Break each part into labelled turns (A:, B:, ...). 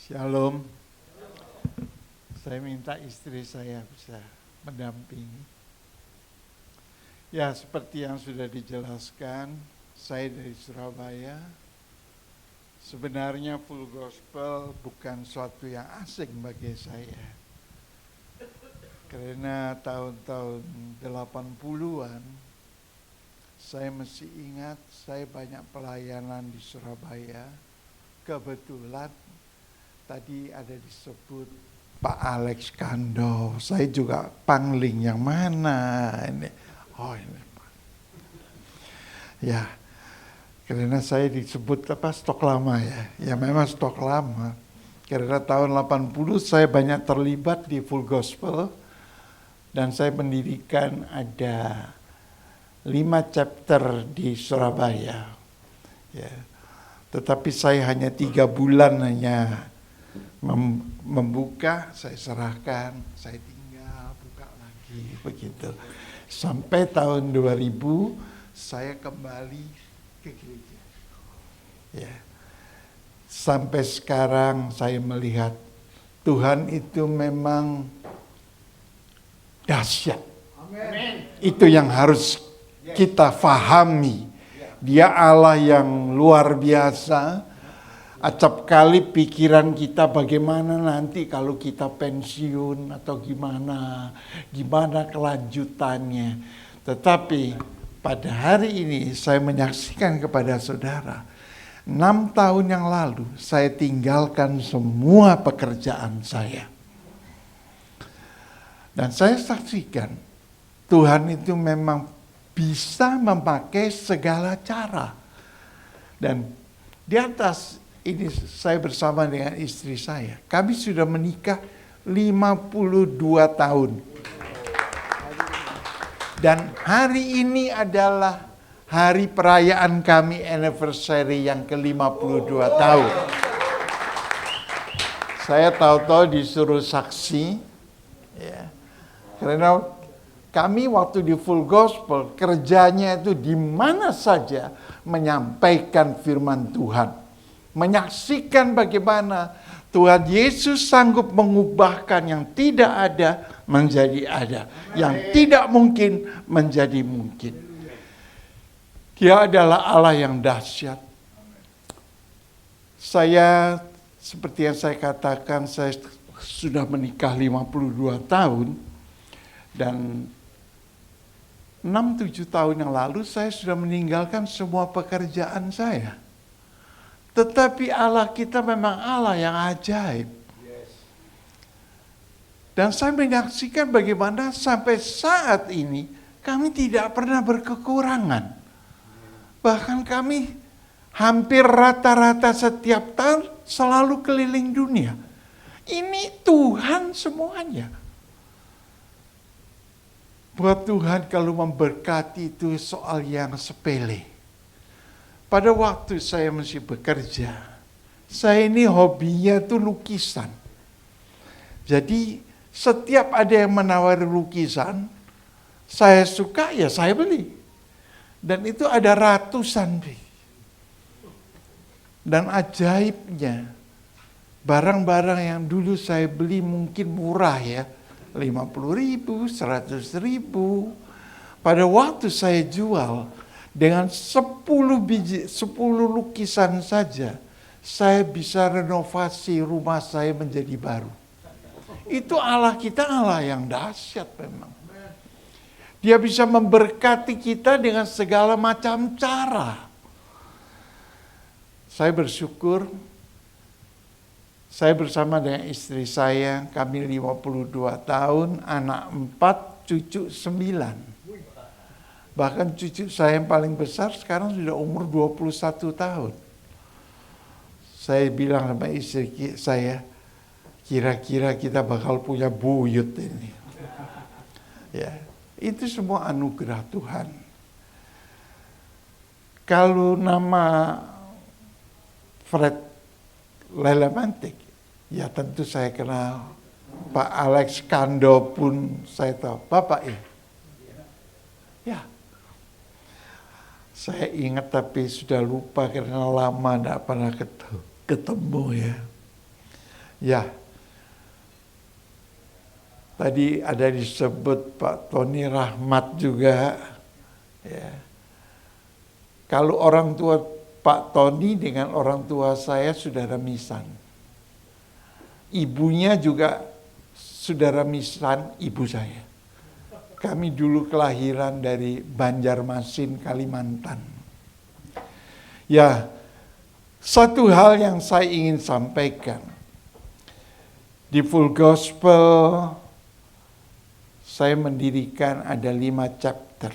A: Shalom. Saya minta istri saya bisa mendampingi. Ya, seperti yang sudah dijelaskan, saya dari Surabaya. Sebenarnya full gospel bukan suatu yang asing bagi saya. Karena tahun-tahun 80-an, saya masih ingat saya banyak pelayanan di Surabaya. Kebetulan tadi ada disebut Pak Alex Kando, saya juga pangling yang mana ini? Oh ini Pak. Ya, karena saya disebut stok lama ya memang stok lama. Karena tahun 80 saya banyak terlibat di full gospel dan saya mendirikan ada 5 chapter di Surabaya. Ya, tetapi saya hanya 3 bulan hanya membuka, saya serahkan, saya tinggal buka lagi begitu. Sampai tahun 2000 saya kembali ke gereja. Ya. Sampai sekarang saya melihat Tuhan itu memang dahsyat. Amen. Itu yang harus kita fahami. Dia Allah yang luar biasa. Acap kali pikiran kita bagaimana nanti kalau kita pensiun atau gimana kelanjutannya. Tetapi pada hari ini saya menyaksikan kepada saudara, 6 tahun yang lalu saya tinggalkan semua pekerjaan saya. Dan saya saksikan Tuhan itu memang bisa memakai segala cara. Dan di atas ini saya bersama dengan istri saya. Kami sudah menikah 52 tahun. Dan hari ini adalah hari perayaan kami anniversary yang ke-52 tahun. Saya tahu-tahu disuruh saksi. Ya. Karena kami waktu di full gospel kerjanya itu di mana saja menyampaikan firman Tuhan. Menyaksikan bagaimana Tuhan Yesus sanggup mengubahkan yang tidak ada menjadi ada. Yang tidak mungkin menjadi mungkin. Dia adalah Allah yang dahsyat. Saya, seperti yang saya katakan, saya sudah menikah 52 tahun. Dan 6-7 tahun yang lalu saya sudah meninggalkan semua pekerjaan saya. Tetapi Allah kita memang Allah yang ajaib. Dan saya menyaksikan bagaimana sampai saat ini kami tidak pernah berkekurangan. Bahkan kami hampir rata-rata setiap tahun selalu keliling dunia. Ini Tuhan semuanya. Buat Tuhan kalau memberkati itu soal yang sepele. Pada waktu saya masih bekerja, saya ini hobinya tuh lukisan. Jadi setiap ada yang menawari lukisan, saya suka ya saya beli. Dan itu ada ratusan. Dan ajaibnya, barang-barang yang dulu saya beli mungkin murah ya, 50.000, 100.000. Pada waktu saya jual, dengan 10 lukisan saja, saya bisa renovasi rumah saya menjadi baru. Itu Allah kita Allah yang dahsyat memang. Dia bisa memberkati kita dengan segala macam cara. Saya bersyukur, saya bersama dengan istri saya, kami 52 tahun, anak 4, cucu 9. Bahkan cucu saya yang paling besar sekarang sudah umur 21 tahun. Saya bilang sama istri saya, kira-kira kita bakal punya buyut ini. Ya, itu semua anugerah Tuhan. Kalau nama Fred Lelemantik, ya tentu saya kenal. Pak Alex Kando pun saya tahu. Bapak ya? Ya. Saya ingat tapi sudah lupa karena lama tidak pernah ketemu ya. Ya, tadi ada disebut Pak Tony Rahmat juga. Ya. Kalau orang tua Pak Tony dengan orang tua saya saudara misan. Ibunya juga saudara misan ibu saya. Kami dulu kelahiran dari Banjarmasin, Kalimantan. Ya, satu hal yang saya ingin sampaikan. Di Full Gospel, saya mendirikan ada 5 chapter.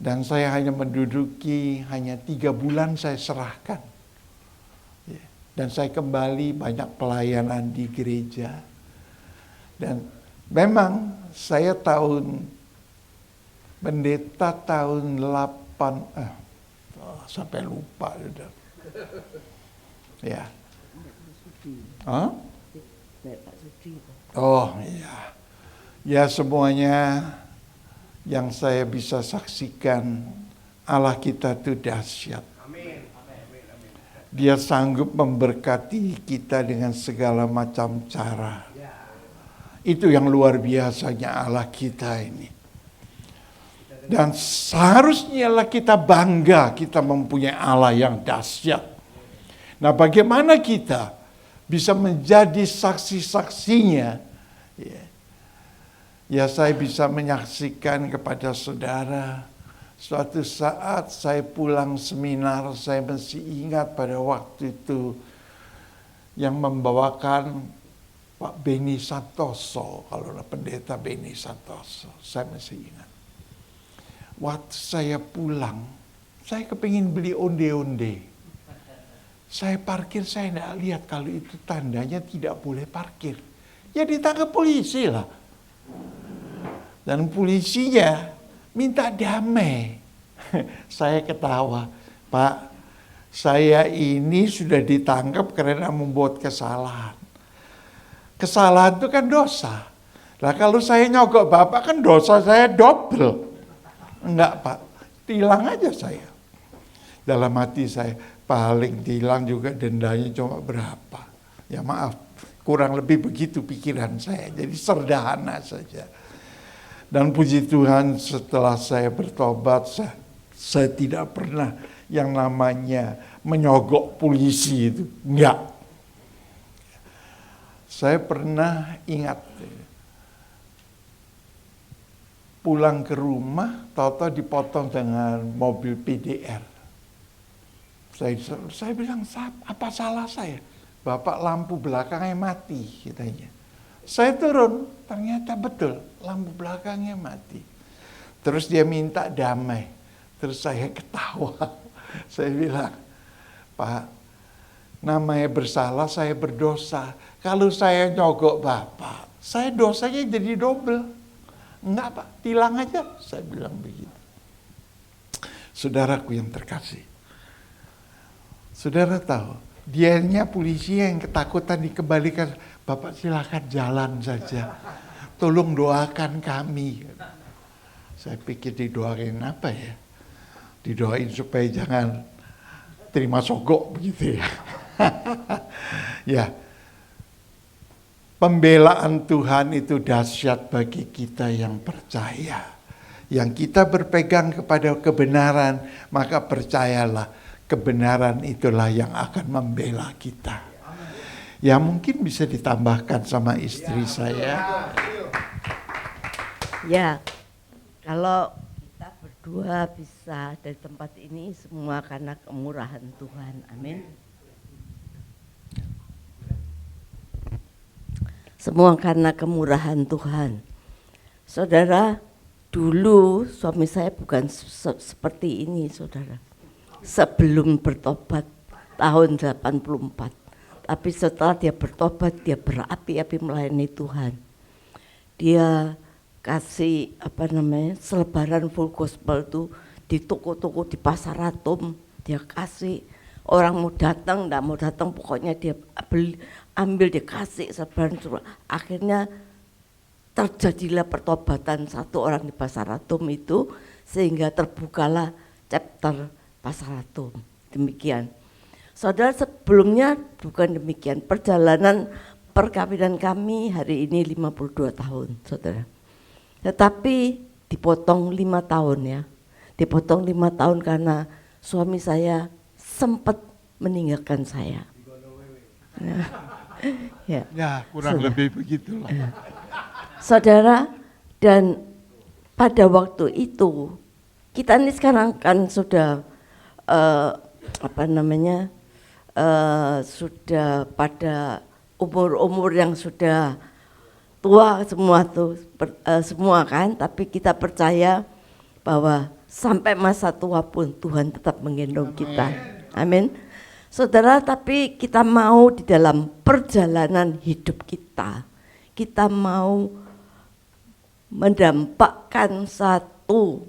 A: Dan saya hanya menduduki, hanya 3 bulan saya serahkan. Dan saya kembali banyak pelayanan di gereja. Dan memang saya pendeta tahun 8, sampai lupa sudah. Ya. Oh iya. Ya semuanya yang saya bisa saksikan, Allah kita itu dahsyat. Dia sanggup memberkati kita dengan segala macam cara. Itu yang luar biasanya Allah kita ini. Dan seharusnya kita bangga kita mempunyai Allah yang dahsyat. Nah, bagaimana kita bisa menjadi saksi-saksinya? Ya, saya bisa menyaksikan kepada saudara. Suatu saat saya pulang seminar, saya masih ingat pada waktu itu yang membawakan Pak Beni Santoso, kalau pendeta Beni Santoso, saya masih ingat. Waktu saya pulang, saya kepingin beli onde-onde. Saya parkir, saya tidak lihat kalau itu tandanya tidak boleh parkir. Ya ditangkap polisi lah. Dan polisinya minta damai. Saya ketawa, Pak, saya ini sudah ditangkap karena membuat kesalahan. Kesalahan itu kan dosa. Nah kalau saya nyogok Bapak kan dosa saya double. Enggak Pak, tilang aja saya. Dalam hati saya, paling tilang juga dendanya cuma berapa. Ya maaf, kurang lebih begitu pikiran saya. Jadi sederhana saja. Dan puji Tuhan setelah saya bertobat, saya tidak pernah yang namanya menyogok polisi itu. Enggak. Saya pernah ingat pulang ke rumah, tahu-tahu dipotong dengan mobil PDR. Saya bilang, apa salah saya? Bapak lampu belakangnya mati, katanya. Saya turun, ternyata betul, lampu belakangnya mati. Terus dia minta damai. Terus saya ketawa. Saya bilang, Pak, namanya bersalah, saya berdosa. Kalau saya nyogok Bapak, saya dosanya jadi double. Enggak Pak, tilang aja. Saya bilang begitu. Saudaraku yang terkasih. Saudara tahu, dianya polisi yang ketakutan dikembalikan. Bapak silakan jalan saja. Tolong doakan kami. Saya pikir didoain apa ya? Didoain supaya jangan terima sogok begitu ya. Ya. Pembelaan Tuhan itu dahsyat bagi kita yang percaya. Yang kita berpegang kepada kebenaran, maka percayalah kebenaran itulah yang akan membela kita. Ya mungkin bisa ditambahkan sama istri saya.
B: Ya, kalau kita berdua bisa dari tempat ini semua karena kemurahan Tuhan. Amin. Semua karena kemurahan Tuhan. Saudara, dulu suami saya bukan seperti ini, saudara. Sebelum bertobat tahun 84. Tapi setelah dia bertobat, dia berapi-api melayani Tuhan. Dia kasih selebaran Full Gospel itu di toko-toko di Pasar Atom. Dia kasih, orang mau datang, enggak mau datang, pokoknya dia ambil, dia kasih selebaran. Akhirnya terjadilah pertobatan satu orang di Pasar Atom itu, sehingga terbukalah chapter Pasar Atom. Demikian. Saudara, sebelumnya bukan demikian. Perjalanan perkawinan kami hari ini 52 tahun, saudara. Tetapi dipotong 5 tahun ya. Dipotong 5 tahun karena suami saya sempat meninggalkan saya. Ya,
A: kurang lebih begitulah.
B: saudara, dan pada waktu itu kita ini sekarang kan sudah sudah pada umur-umur yang sudah tua semua kan, tapi kita percaya bahwa sampai masa tua pun Tuhan tetap menggendong kita. Amin. Saudara, tapi kita mau di dalam perjalanan hidup kita mau mendampakkan satu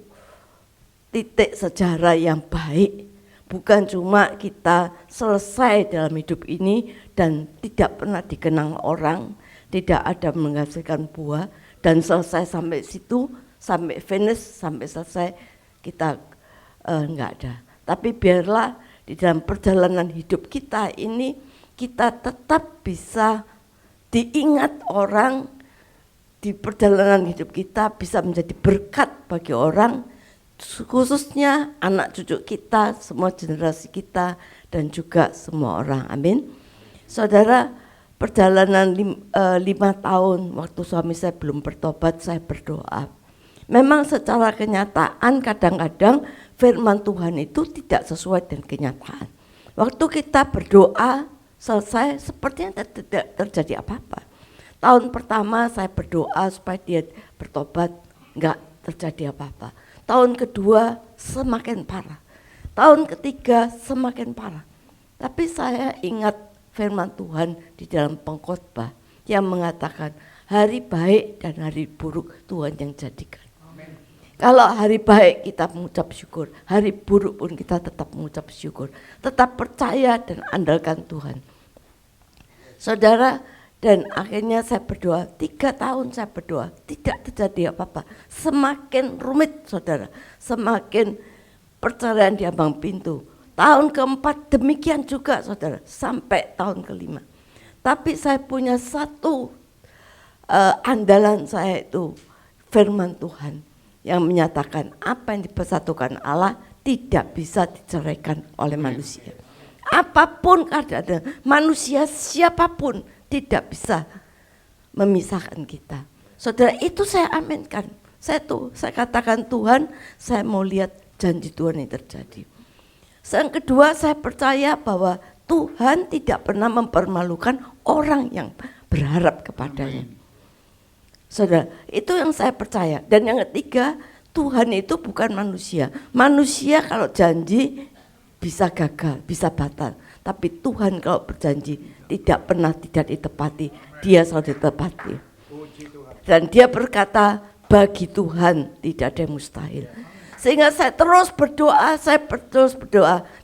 B: titik sejarah yang baik. Bukan cuma kita selesai dalam hidup ini dan tidak pernah dikenang orang, tidak ada menghasilkan buah, dan selesai sampai situ, sampai finish, sampai selesai kita enggak ada. Tapi biarlah di dalam perjalanan hidup kita ini kita tetap bisa diingat orang, di perjalanan hidup kita bisa menjadi berkat bagi orang, khususnya anak cucu kita, semua generasi kita, dan juga semua orang. Amin. Saudara, perjalanan 5 tahun waktu suami saya belum bertobat, saya berdoa. Memang secara kenyataan kadang-kadang firman Tuhan itu tidak sesuai dengan kenyataan. Waktu kita berdoa selesai, sepertinya tidak terjadi apa-apa. Tahun pertama saya berdoa supaya dia bertobat, enggak terjadi apa-apa. Tahun kedua semakin parah. Tahun ketiga semakin parah. Tapi saya ingat firman Tuhan di dalam pengkhotbah yang mengatakan hari baik dan hari buruk Tuhan yang jadikan. Kalau hari baik kita mengucap syukur, hari buruk pun kita tetap mengucap syukur. Tetap percaya dan andalkan Tuhan. Saudara, dan akhirnya saya berdoa, 3 tahun saya berdoa, tidak terjadi apa-apa. Semakin rumit saudara, semakin perceraian di ambang pintu. Tahun keempat demikian juga saudara, sampai tahun kelima. Tapi saya punya satu andalan saya itu firman Tuhan yang menyatakan apa yang dipersatukan Allah tidak bisa diceraikan oleh manusia. Apapun keadaan manusia, siapapun tidak bisa memisahkan kita. Saudara, itu saya aminkan. Saya katakan Tuhan, saya mau lihat janji Tuhan yang terjadi. Yang kedua, saya percaya bahwa Tuhan tidak pernah mempermalukan orang yang berharap kepadanya. Saudara, itu yang saya percaya. Dan yang ketiga, Tuhan itu bukan manusia. Manusia kalau janji bisa gagal, bisa batal. Tapi Tuhan kalau berjanji tidak pernah tidak ditepati. Dia selalu ditepati. Dan dia berkata, bagi Tuhan tidak ada yang mustahil. Sehingga saya terus berdoa,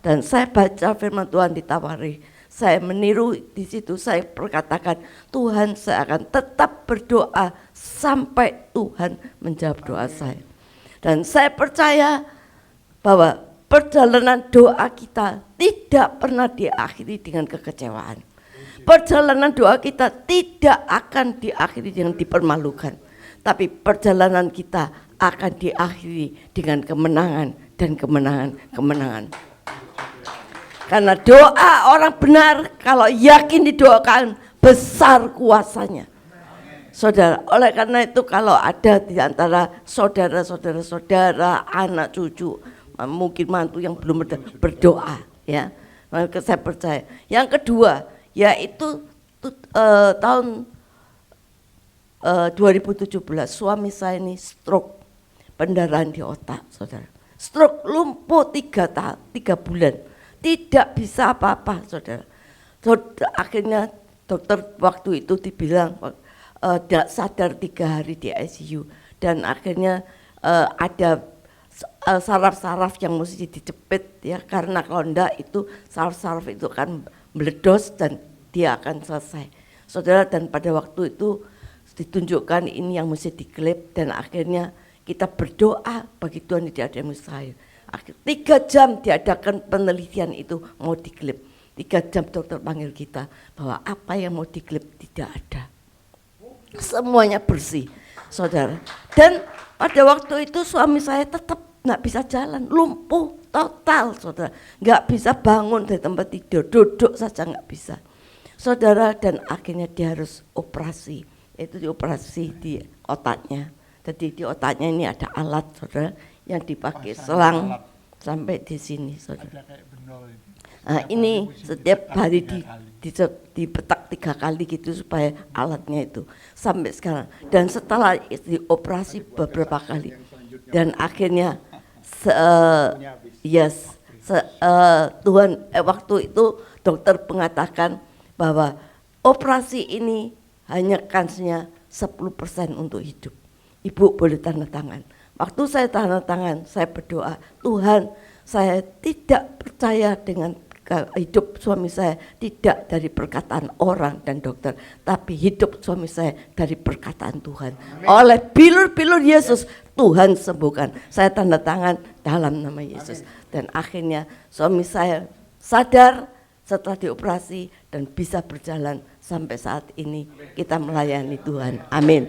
B: dan saya baca firman Tuhan ditawari. Saya meniru di situ, saya perkatakan, Tuhan saya akan tetap berdoa sampai Tuhan menjawab doa saya. Dan saya percaya bahwa perjalanan doa kita tidak pernah diakhiri dengan kekecewaan. Perjalanan doa kita tidak akan diakhiri dengan dipermalukan. Tapi perjalanan kita akan diakhiri dengan kemenangan dan kemenangan. Karena doa orang benar kalau yakin didoakan besar kuasanya. Saudara, oleh karena itu kalau ada di antara saudara, anak cucu, mungkin mantu yang belum berdoa, ya, maka saya percaya. Yang kedua, yaitu tahun 2017 suami saya ini stroke, pendarahan di otak, saudara. Stroke, lumpuh 3 bulan, tidak bisa apa-apa, saudara. Akhirnya dokter waktu itu dibilang tidak sadar 3 hari di ICU, dan akhirnya ada saraf-saraf yang mesti dijepit, ya, karena kalau enggak itu saraf-saraf itu akan meledos dan dia akan selesai, saudara. Dan pada waktu itu ditunjukkan ini yang mesti diklip, dan akhirnya kita berdoa bagi Tuhan tidak ada yang mustahil. 3 jam diadakan penelitian itu mau diklip, 3 jam dokter panggil kita bahwa apa yang mau diklip tidak ada. Semuanya bersih, saudara. Dan pada waktu itu suami saya tetap nggak bisa jalan, lumpuh total, saudara. Nggak bisa bangun dari tempat tidur, duduk saja nggak bisa, saudara. Dan akhirnya dia harus operasi, itu dioperasi di otaknya. Jadi di otaknya ini ada alat, saudara, yang dipakai selang sampai di sini, saudara. Nah, ini setiap hari dipetak 3 kali gitu supaya alatnya itu sampai sekarang. Dan setelah dioperasi beberapa kali dan akhirnya Tuhan waktu itu dokter mengatakan bahwa operasi ini hanya kansnya 10% untuk hidup. Ibu boleh tanda tangan. Waktu saya tanda tangan, saya berdoa, Tuhan, saya tidak percaya dengan hidup suami saya tidak dari perkataan orang dan dokter, tapi hidup suami saya dari perkataan Tuhan. Amin. Oleh bilur-bilur Yesus, Tuhan sembuhkan. Saya tanda tangan dalam nama Yesus. Amin. Dan akhirnya suami saya sadar setelah dioperasi dan bisa berjalan sampai saat ini. Kita melayani Tuhan. Amin.